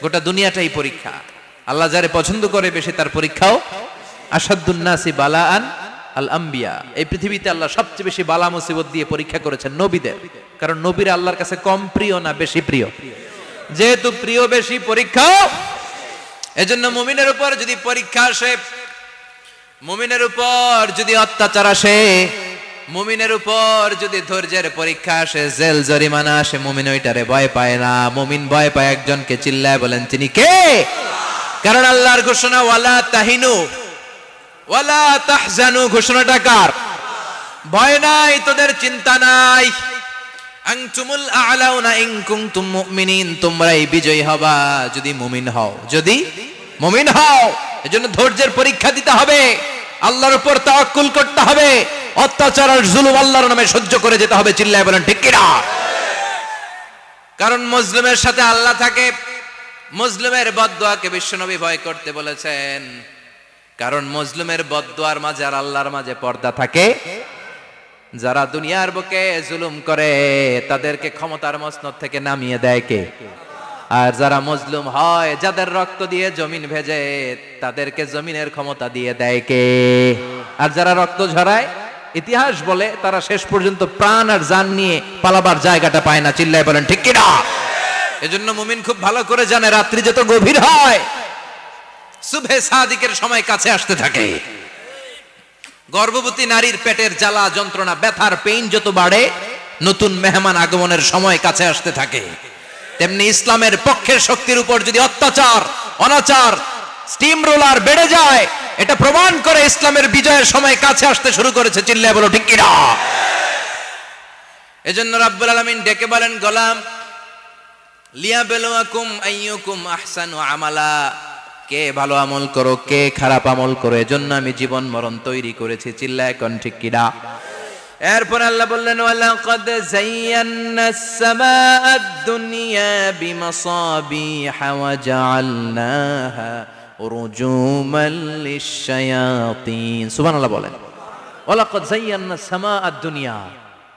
গোটা দুনিয়াটাই পরীক্ষা। আল্লাহ যারে পছন্দ করে বেশি তার পরীক্ষাও। আসাদুন নাসি বালাআন আল আম্বিয়া, এই পৃথিবীতে আল্লাহ সবচেয়ে বেশি বালা মুসিবত দিয়ে পরীক্ষা করেছেন নবীদের। কারণ নবীরা আল্লাহর কাছে কম প্রিয় না বেশি প্রিয়? যেহেতু প্রিয় বেশি, পরীক্ষা। এজন্য মুমিনের উপর যদি পরীক্ষা আসে, মুমিনের উপর যদি অত্যাচার আসে, মুমিনের উপর যদি ধৈর্যের পরীক্ষা আসে, জেল জরিমানা আসে, মুমিন ওইটারে ভয় পায় না। মুমিন ভয় পায় একজনকে, চিল্লায় বলেন তিনি কে? কারণ আল্লাহর ঘোষণা ওয়ালা তাহিনু ওয়ালা তাহজানু, ঘোষণাটা কার? ভয় নাই, তোদের চিন্তা নাই। আনতুমুল আ'লাউনা ইন কুনতুম মুমিনিন, তোমরাই বিজয়ী হবা যদি মুমিন হও, যদি মুমিন হও। এজন্য ধৈর্যের পরীক্ষা দিতে হবে, আল্লাহর উপর তাওয়াক্কুল করতে হবে, অত্যাচার আর জুলুম আল্লাহর নামে সহ্য করে যেতে হবে। চিল্লায় বলেন ঠিক কি না? কারণ মুসলিমের সাথে আল্লাহ থাকে। মুসলিমের বদদুয়াকে বিশ্বনবী ভয় করতে বলেছেন, কারণ মুসলিমের বদদুয়ার মাঝে আর আল্লাহর মাঝে পর্দা থাকে। যারা দুনিয়ার বুকে জুলুম করে তাদেরকে ক্ষমতার মসনদ থেকে নামিয়ে দেয় কে? আর যারা মজলুম হয়, যাদের রক্ত দিয়ে জমিন ভেজে, তাদেরকে জমিনের ক্ষমতা দিয়ে দেয় কে? আর যারা রক্ত ঝরায়, ইতিহাস বলে তারা শেষ পর্যন্ত প্রাণ আর জান নিয়ে পালাবার জায়গাটা পায় না। চিল্লায় বলেন ঠিক কি না? এজন্য মুমিন খুব ভালো করে জানে, রাত্রি যত গভীর হয়, সুবহে সাদিকের সময় কাছে আসতে থাকে। গর্ভবতী নারীর পেটের জ্বালা যন্ত্রণা, ব্যথার পেইন যত বাড়ে, নতুন মেহমান আগমনের সময় কাছে আসতে থাকে। তেমনি ইসলামের পক্ষের শক্তির উপর যদি অত্যাচার, অনাচার, স্টিম রোলার বেড়ে যায়, এটা প্রমাণ করে ইসলামের বিজয়ের সময় কাছে আসতে শুরু করেছে। চিল্লায় বলো ঠিক কি না? এজন্য রাব্বুল আলামিন ডেকে বলেন, গোলাম লিয়াবলুয়াকুম আইয়ুকুম আহসানু আমালা, কে ভালো আমল করো, কে খারাপ আমল করো, এজন্য আমি জীবন মরণ তৈরি করেছি। চিল্লায় কোন ঠিক কি না? এরপর আল্লাহ বললেন, ওয়ালাকাদ যায়্যানাস সামাআদ দুনিয়া বিমাসাবিহা ওয়া জাআলনাহা রুজুমান লিশ-শায়াতিন। সুবহানাল্লাহ বলেন। ওয়ালাকাদ যায়্যানাস সামাআদ দুনিয়া।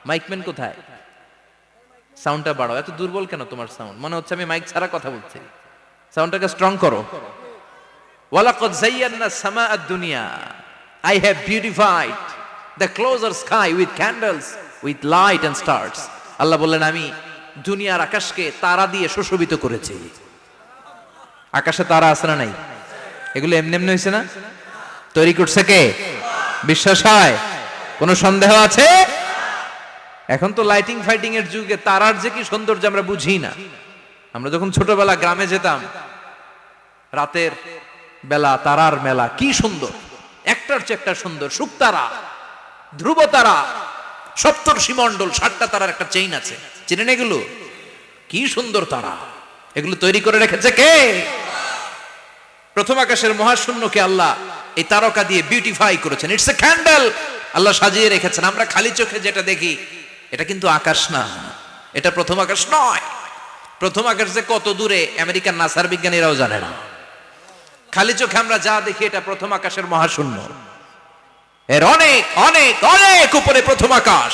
মাইকম্যান কোথায়? সাউন্ডটা বাড়াও। এত দুর্বল কেন তোমার সাউন্ড? মনে হচ্ছে আমি মাইক ছাড়া কথা বলছি। সাউন্ডটাকে স্ট্রং করো। ওয়ালাকাদ যায়্যানাস সামাআদ দুনিয়া, I have beautified the closer sky with candles, with light and stars. আল্লাহ বললেন, আমি দুনিয়ার আকাশকে তারা দিয়ে সুশোভিত করেছি। আকাশে তারা আছে না নাই? এগুলো এমনি এমনি হয়েছে না? তৈরি করছে কে? বিশ্বাস হয়? কোনো সন্দেহ আছে? এখন তো লাইটিং ফাইটিং এর যুগে তারার যে কি সৌন্দর্য আমরা বুঝি না। আমরা যখন ছোটবেলা গ্রামে যেতাম, রাতের বেলা তারার মেলা, কি সুন্দর, একটার চেয়ে একটা সুন্দর। শুকতারা, ধ্রুব তারা, সপ্তর্ষি মণ্ডল, 7টা তারার একটা চেইন আছে, চিনেন এগুলো? কি সুন্দর তারা! এগুলো তৈরি করে রেখেছে কে? প্রথম আকাশের মহাশূন্যকে আল্লাহ এই তারকা দিয়ে বিউটিফাই করেছেন। ইটস এ ক্যান্ডেল, আল্লাহ সাজিয়ে রেখেছেন। আমরা খালি চোখে যেটা দেখি, এটা কিন্তু আকাশ না, এটা প্রথম আকাশ নয়। প্রথম আকাশ যে কত দূরে আমেরিকার নাসার বিজ্ঞানীরাও জানে না। খালি চোখে আমরা যা দেখি, এটা প্রথম আকাশের মহাশূন্য। এর অনেক অনেক অনেক উপরে প্রথম আকাশ।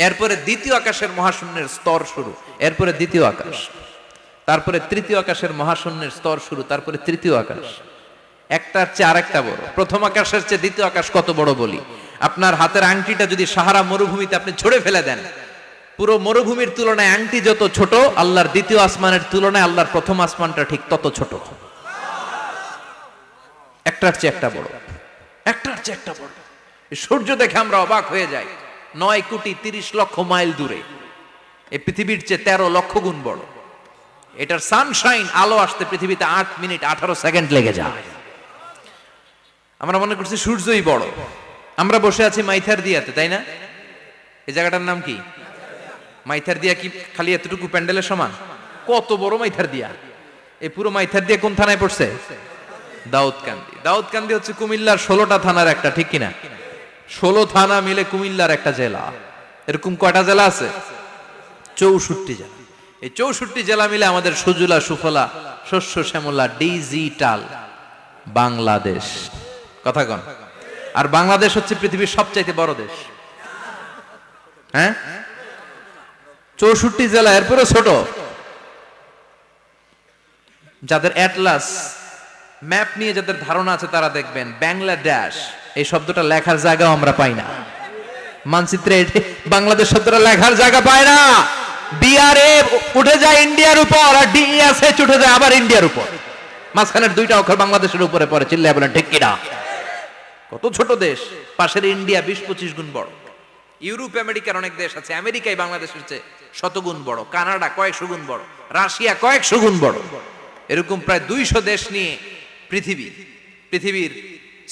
এরপরে দ্বিতীয় আকাশের মহাশূন্যের স্তর শুরু, এরপরে দ্বিতীয় আকাশ, তারপরে তৃতীয় আকাশের মহাশূন্যের স্তর শুরু, তারপরে তৃতীয় আকাশ। একটার চেয়ে আরেকটা বড়। প্রথম আকাশের চেয়ে দ্বিতীয় আকাশ কত বড় বলি, আপনার হাতের আংটিটা যদি সাহারা মরুভূমিতে আপনি ছুঁড়ে ফেলে দেন, পুরো মরুভূমির তুলনায় আংটি যত ছোট, আল্লাহর দ্বিতীয় আসমানের তুলনায় আল্লাহর প্রথম আসমানটা ঠিক তত ছোট। একটার চেয়ে একটা বড়, একটার চেয়ে একটা বড়। সূর্য দেখে আমরা অবাক হয়ে যাই, 9,30,00,000 মাইল দূরে। এই পৃথিবীর চেয়ে 13 লক্ষ গুণ বড়। এটার সানশাইন, আলো আসতে পৃথিবীতে 8 মিনিট 18 সেকেন্ড লেগে যায়। আমরা মনে করছি সূর্যই বড়। আমরা বসে আছি মাইথার দিয়াতে, তাই না? এই জায়গাটার নাম কি? মাইথার দিয়া। কি খালি এতটুকু প্যান্ডেলের সমান? কত বড় মাইথার দিয়া! এই পুরো মাইথার দিয়া কোন থানায় পড়ছে? দাউদকান্দি। দাউদকান্দি হচ্ছে কুমিল্লার 16টা থানার একটা, ঠিক কিনা? 16 থানা মিলে কুমিল্লার একটা জেলা। এরকম কয়টা জেলা আছে? 64 জেলা। এই 64 জেলা মিলে আমাদের সুজলা সুফলা শস্য শ্যামলা ডিজিটাল বাংলাদেশ। কথা কন। আর বাংলাদেশ হচ্ছে পৃথিবীর সবচাইতে বড় দেশ। হ্যাঁ, 64 জেলা, এরপরে ছোট। যাদের অ্যাটলাস ম্যাপ নিয়ে যাদের ধারণা আছে তারা দেখবেন বাংলাদেশ এই শব্দটা লেখার জায়গাও আমরা পাই না। মানচিত্রে বাংলাদেশ শব্দটা লেখার জায়গা পায় না। বিআরএ উঠে যায় ইন্ডিয়ার উপর, আর ডিএসএচ উঠে যায় আবার ইন্ডিয়ার উপর। মাঝখানের দুইটা অক্ষর বাংলাদেশের উপরে পড়ে। চিল্লায় বলেন ঠিক কিনা? কত ছোট দেশ, পাশের ইন্ডিয়া 20-25 গুণ বড়। ইউরোপ আমেরিকার অনেক দেশ আছে, আমেরিকায় বাংলাদেশের চেয়ে শতগুণ বড়, কানাডা কয়েকশো গুণ বড়, রাশিয়া কয়েকশো গুণ বড়। এরকম প্রায় 200 দেশ নিয়ে পৃথিবীর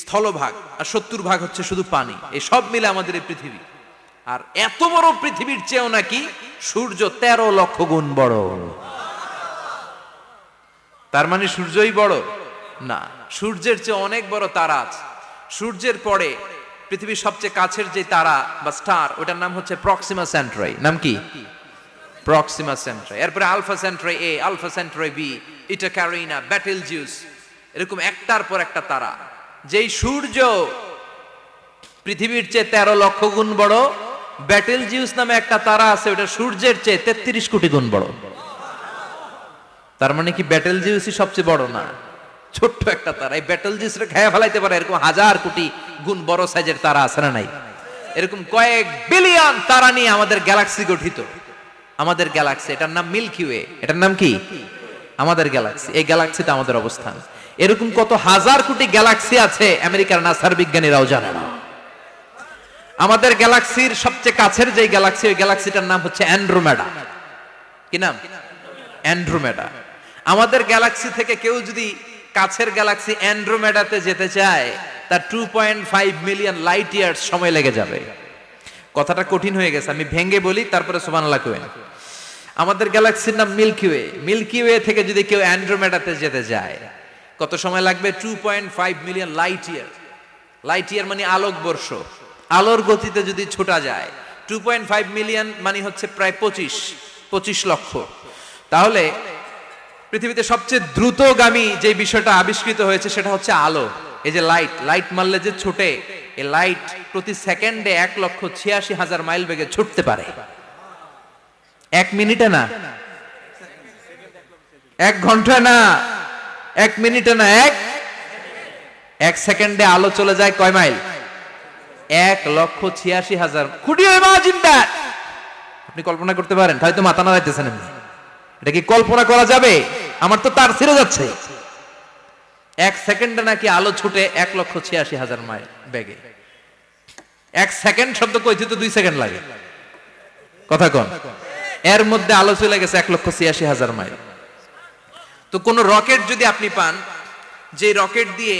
স্থলভাগ, আর 70% হচ্ছে শুধু পানি। এই সব মিলে আমাদের এই পৃথিবী। আর এত বড় পৃথিবীর চেয়েও নাকি সূর্য 13 লক্ষ গুণ বড়। তার মানে সূর্যই বড় না, সূর্যের চেয়ে অনেক বড় তারা আছে। সূর্যের পরে পৃথিবীর সবচেয়ে কাছের যে তারা বা স্টার, ওটার নাম হচ্ছে প্রক্সিমা সেন্ট্রাই। নাম কি? প্রক্সিমা সেন্ট্রাই। এরপরে আলফা সেন্ট্রাই এ, আলফা সেন্ট্রাই বি, ইটা ক্যারিনা, বেটেলজিউস, এরকম একটার পর একটা তারা। যেই সূর্য পৃথিবীর চেয়ে 13 লক্ষ গুণ বড়, বেটেলজিউস নামে একটা তারা আছে, ওটা সূর্যের চেয়ে 33 কোটি গুণ বড়। তার মানে কি বেটেলজিউসই সবচেয়ে বড় না? ছোট্ট একটা তারা। এই বেটেলজিউসরে খেয়ে ফেলাইতে পারে এরকম 1000 কোটি গুণ বড় সাইজের তারা আছে না নাই? এরকম কয়েক বিলিয়ন তারা নিয়ে আমাদের গ্যালাক্সি গঠিত। আমাদের গ্যালাক্সি, এটার নাম মিল্কি ওয়ে। এটার নাম কি? আমাদের গ্যালাক্সি। এই গ্যালাক্সিতে আমাদের অবস্থান। এরকম কত হাজার কোটি গ্যালাক্সি আছে আমেরিকার নাসার বিজ্ঞানীরাও জানে না। আমাদের গ্যালাক্সির সবচেয়ে কাছের যে গ্যালাক্সি, ওই গ্যালাক্সিটার নাম হচ্ছে অ্যান্ড্রোমেডা। কি নাম? অ্যান্ড্রোমেডা। আমাদের গ্যালাক্সি থেকে কেউ যদি কাছের গ্যালাক্সি অ্যান্ড্রোমেডাতে যেতে চায়, তার 2.5 মিলিয়ন লাইট ইয়ার্স সময় লেগে যাবে। কথাটা কঠিন হয়ে গেছে, আমি ভেঙে বলি, তারপরে সুবহানাল্লাহ কইবেন। আমাদের গ্যালাক্সির নাম মিল্কি ওয়ে। মিল্কি ওয়ে থেকে যদি কেউ অ্যান্ড্রোমেডাতে যেতে যায়, কত সময় লাগবে? 2.5 million light year. Light year মানে আলোক বর্ষ। আলোর গতিতে যদি ছোটা যায়, 2.5 মিলিয়ন মানে হচ্ছে প্রায় 25 লক্ষ। তাহলে পৃথিবীতে সবচেয়ে দ্রুতগামী যে বিষয়টা আবিষ্কৃত হয়েছে সেটা হচ্ছে আলো। এই যে লাইট মারলে যে ছুটে, এই লাইট প্রতি সেকেন্ডে 1,86,000 মাইল বেগে ছুটতে পারে। 1 মিনিটে না, 1 ঘন্টা না, 1 মিনিটে না, 1 সেকেন্ডে আলো চলে যায় কয় mile? 1,86,000। Could you imagine that? আপনি কল্পনা করতে পারেন? হয়তো মাথা নাড়াইতেছেন। এটা কি কল্পনা করা যাবে? আমার তো তার ছিঁড়ে যাচ্ছে। 1 সেকেন্ডে নাকি আলো ছুটে 1,86,000 মাইল বেগে। 1 সেকেন্ড শব্দ কইতে তো 2 সেকেন্ড লাগে। কথা কোন? এর মধ্যে আলো চলে গেছে 1,86,000 মাইল। তো কোন রকেট যদি আপনি পান, যে রকেট দিয়ে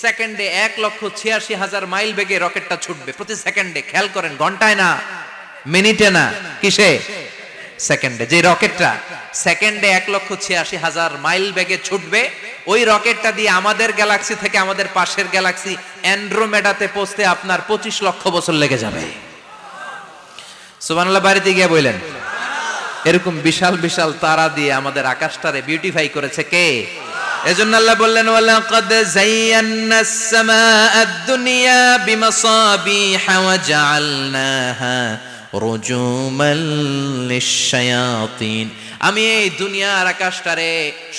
সেকেন্ডে 1,86,000 মাইল বেগে রকেটটা ছুটবে প্রতি সেকেন্ডে, খেয়াল করেন, ঘন্টায় না, মিনিটে না, কিসে? সেকেন্ডে। যে রকেটটা সেকেন্ডে 1,86,000 মাইল বেগে ছুটবে, ওই রকেটটা দিয়ে আমাদের গ্যালাক্সি থেকে আমাদের পাশের গ্যালাক্সি অ্যান্ড্রোমেডাতে পৌঁছতে আপনার 25 লক্ষ বছর লেগে যাবে। সুবহানাল্লাহ বাড়িতে গিয়ে বললেন। এরকম বিশাল বিশাল তারা দিয়ে আমাদের আকাশটারে বিউটিফাই করেছে কে? এজন্য আল্লাহ বললেন, ওয়ালাকাদ যায়্যানাস সামাআদ দুনিয়া বিমাসাবিহা ওয়া জাআলনাহা রুজুমাল লিশ-শায়াতিন। আমি এই দুনিয়ার আকাশটারে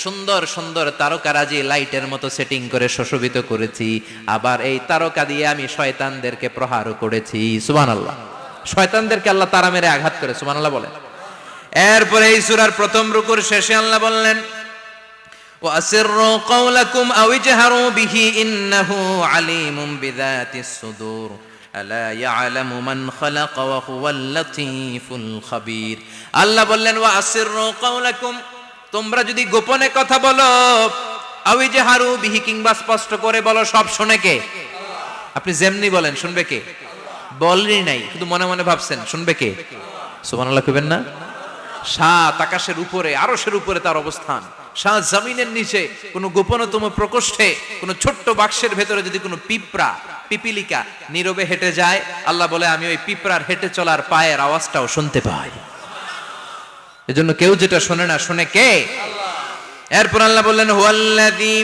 সুন্দর সুন্দর তারকারাজি লাইটের মতো সেটিং করে সুশোভিত করেছি। আবার এই তারকা দিয়ে আমি শয়তানদেরকে প্রহারও করেছি। সুবহানাল্লাহ। শয়তানদেরকে আল্লাহ তারা মেরে আঘাত করে। সুবহানাল্লাহ বলেন। এরপরে এই সূরার প্রথম রুকুর শেষে আল্লাহ বললেন, ওয়াসিররু কাওলাকুম আও ইজহারু বিহি ইন্নাহু আলিমুম বিযাতিস সুদূর আলা ইয়ালামু মান খালাকা ওয়া হুয়াল লাতীফুল খাবীর। আল্লাহ বললেন, ওয়াসিররু কাওলাকুম, তোমরা যদি গোপনে কথা বলো, আও ইজহারু বিহি, কিংবা স্পষ্ট করে বলো, সব শুনে কে? আপনি যেমনি বলেন শুনবে কে? বলেনই নাই, শুধু মনে মনে ভাবছেন, শুনবে কে? সুবহানাল্লাহ কইবেন না? সাত আকাশের উপরে, আরশের উপরে তার অবস্থান, সাত জমিনের নিচে কোন গোপনতম প্রকোষ্ঠে, কোন ছোট্ট বাক্সের ভেতরে যদি কোনো পিপিলিকা নীরবে হেঁটে যায়, আল্লাহ বলে আমি ওই পিঁপড়ার হেঁটে চলার পায়ের আওয়াজটাও শুনতে পাই। এজন্য কেউ যেটা শোনে না, শুনে কে? এরপর আল্লাহ বললেন, হুয়াল্লাযী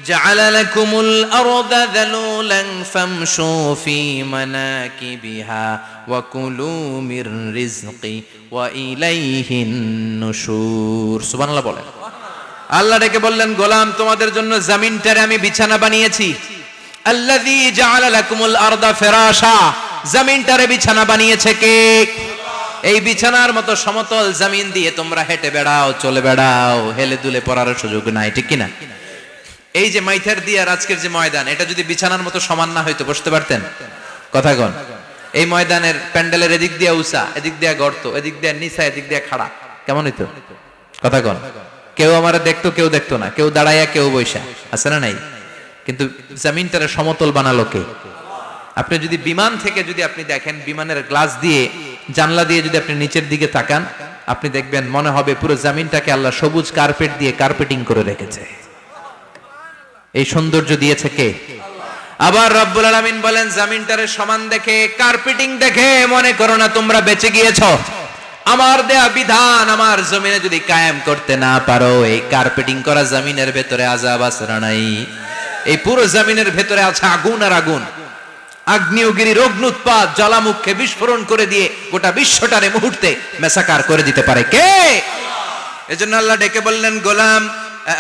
জাআলা লাকুমুল আরদা যালুলান ফামশু ফি মানাকিবিহা ওয়া কুলু মির রিজকি ওয়া ইলাইহিন নুশুর। সুবহানাল্লাহ বলেন। আল্লাহ ডেকে বললেন, গোলাম তোমাদের জন্য জমিনটারে আমি বিছানা বানিয়েছি। আল্লাযী জাআলা লাকুমুল আরদা ফিরাশা, জমিনটারে বিছানা বানিয়েছে কে? এই বিছানার মতো সমতল জমিন দিয়ে তোমরা হেঁটে বেড়াও, চলে বেড়াও, হেলে দুলে পড়ার সুযোগ নাই, ঠিক কিনা? এই যে মাইথার দিয়ে আর আজকের যে ময়দান, এটা যদি বিছানার মতো সমান না হইতো বসতে পারতেন? কথা কন। এই ময়দানের প্যান্ডেলের এদিক দিয়ে উঁচা, এদিক দিয়ে গর্ত, এদিক দিয়ে নিচা, এদিক দিয়ে খাড়া, কেমন হইতো? কথা কন। কেউ আমারে দেখতো, কেউ দেখতো না, কেউ দাঁড়াইয়া, কেউ বৈশা, আছে না নাই? কিন্তু জমিনটারে সমতল বানালো কে? আপনি যদি বিমান থেকে যদি আপনি দেখেন, বিমানের গ্লাস দিয়ে, জানলা দিয়ে যদি আপনি নিচের দিকে তাকান, আপনি দেখবেন মনে হবে পুরো জমিনটাকে আল্লাহ সবুজ কার্পেট দিয়ে কার্পেটিং করে রেখেছে। এই সৌন্দর্য দিয়েছে কে? আবার রব্বুল আলামিন বলেন, জমিনটারে সমান দেখে, কার্পেটিং দেখে মনে করো না তোমরা বেঁচে গিয়েছো। আমার দেয়া বিধান আমার জমিনে যদি কায়েম করতে না পারো, এই কার্পেটিং করা জমিনের ভেতরে আযাব আছে না নাই? এই পুরো জমিনের ভেতরে আছে আগুন আর আগুন। আগ্নেয়গিরির অগ্নুৎপাত জ্বালামুখে বিস্ফোরণ করে দিয়ে গোটা বিশ্বটারে মুহূর্তে মেসাকার করে দিতে পারে কে? এজন্য আল্লাহ ডেকে বললেন, গোলাম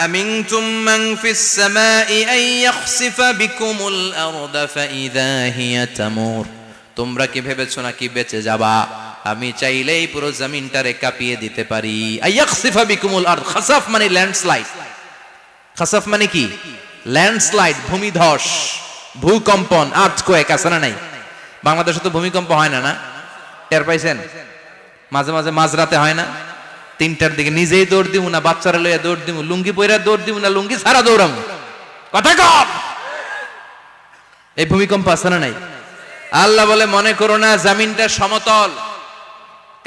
আমিনতুম মান ফিস সামাই আন ইয়াখসিফা বিকুমুল আরদা ফাইযা হিয়া তামুর, তোমরা কি ভেবেছো নাকি বেঁচে যাবা? আমি চাইলেই পুরো জমিনটারে কাঁপিয়ে দিতে পারি। আইয়াখসিফা বিকুমুল আরদ, খাসাফ মানে ল্যান্ডস্লাইড। খাসাফ মানে কি? ল্যান্ডস্লাইড, ভূমিধস, ভূকম্পন, আর্থকোয়েক, আছে না নাই? বাংলাদেশে তো ভূমিকম্প হয় না, না? টের পাইছেন? মাঝে মাঝে মাঝরাতে হয় না? 3টার দিকে নিজেই দৌড় দিব না বাচ্চারা লইয়া দৌড় দিব, লুঙ্গি পইরা দৌড় দিব না লুঙ্গি ছাড়া দৌড়াম, কথা কম। এই ভূমিকম্প আছে না নাই? আল্লাহ বলে, মনে করো না জমিনটা সমতল,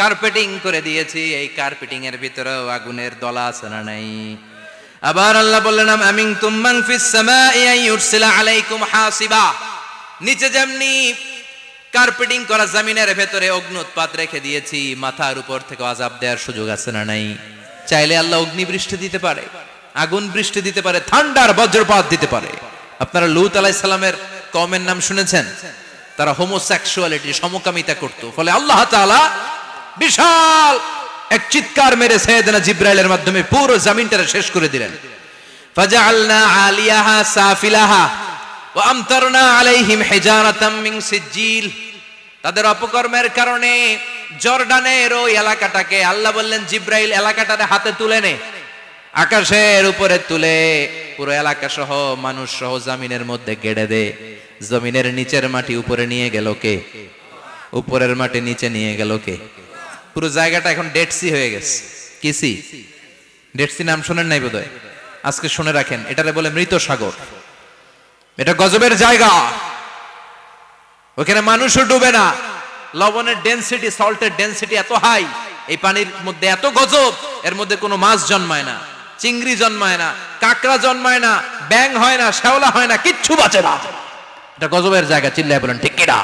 কার্পেটিং করে দিয়েছি, এই কার্পেটিং এর ভিতরেও আগুনের দলা আছে না নাই? আবার আল্লাহ বললেন, আমিনতুম মান ফিস সামাই আন ইউরসিলা আলাইকুম হাসিবা, নিচে যেমনি কার্পেটিং করা জমিনের ভেতরে অগ্নুৎপাত রেখে দিয়েছি, মাথার উপর থেকে আযাব দেওয়ার সুযোগ আছে না নাই? চাইলে আল্লাহ অগ্নি বৃষ্টি দিতে পারে, আগুন বৃষ্টি দিতে পারে, ঠান্ডার বজ্রপাত দিতে পারে। আপনারা লূত আলাইহিস সালামের কওমের নাম শুনেছেন? তারা হোমোসেক্সুয়ালিটি, সমকামিতা করত, ফলে আল্লাহ তাআলা বিশাল এক চিৎকার মেরে সাইয়েদনা জিবরাইলের মাধ্যমে পুরো জমিনটারে শেষ করে দিলেন। ফাজআলনা আলিয়াহা সাফিলাহা ওয়া আমতারনা আলাইহিম হিজারাতাম মিন সিজিল, তাদের অপকর্মের কারণে জর্ডানের ওই এলাকাটাকে আল্লাহ বললেন, জিবরাইল এলাকাটারে হাতে তুলে নে, আকাশের উপরে তুলে পুরো এলাকা সহ মানুষ সহ জমিনের মধ্যে গেড়ে দে। জমিনের নিচের মাটি উপরে নিয়ে গেল কে? উপরের মাটি নিচে নিয়ে গেল কে? পুরো জায়গাটা এখন ডেড সি হয়ে গেছে। কি সি? ডেড সি নাম শুনেন নাই বোধহয়? আজকে শুনে রাখেন, এটারে বলে মৃত সাগর। এটা গজবের জায়গা, ওখানে মানুষও ডুবে না। লবণের ডেনসিটি, সল্টের ডেনসিটি এত হাই, এই পানির মধ্যে এত গজব, এর মধ্যে কোনো মাছ জন্মায় না, চিংড়ি জন্মায় না, কাঁকড়া জন্মায় না, ব্যাং হয় না, শ্যাওলা হয় না, কিচ্ছু বাঁচে না। এটা গজবের জায়গা, চিল্লায় বলেন ঠিক কিনা?